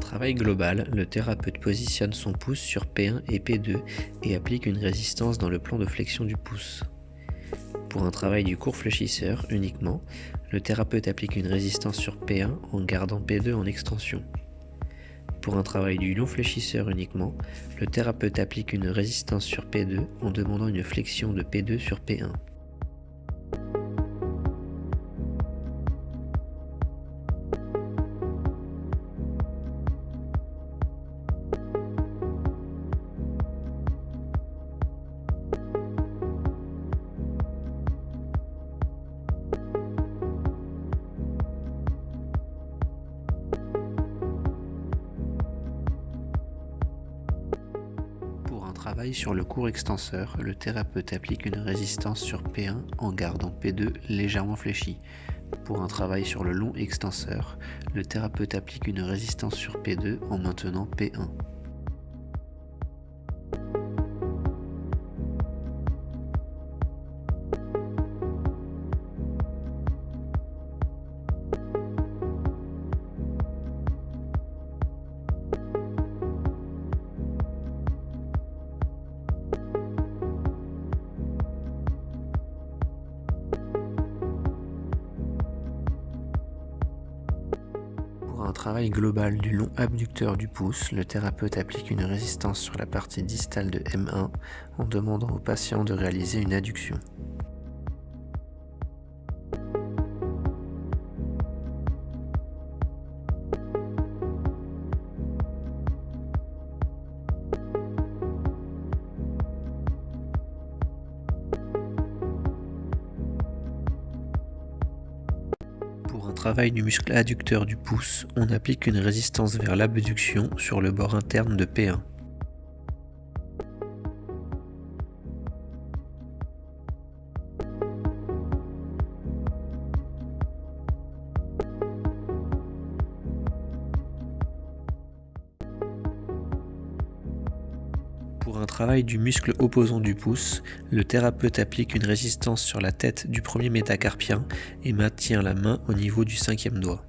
travail global, le thérapeute positionne son pouce sur P1 et P2 et applique une résistance dans le plan de flexion du pouce. Pour un travail du court fléchisseur uniquement, le thérapeute applique une résistance sur P1 en gardant P2 en extension. Pour un travail du long fléchisseur uniquement, le thérapeute applique une résistance sur P2 en demandant une flexion de P2 sur P1. Pour un travail sur le court extenseur, le thérapeute applique une résistance sur P1 en gardant P2 légèrement fléchi. Pour un travail sur le long extenseur, le thérapeute applique une résistance sur P2 en maintenant P1. Pour un travail global du long abducteur du pouce, le thérapeute applique une résistance sur la partie distale de M1 en demandant au patient de réaliser une adduction. Pour un travail du muscle adducteur du pouce, on applique une résistance vers l'abduction sur le bord interne de P1. Pour un travail du muscle opposant du pouce, le thérapeute applique une résistance sur la tête du premier métacarpien et maintient la main au niveau du cinquième doigt.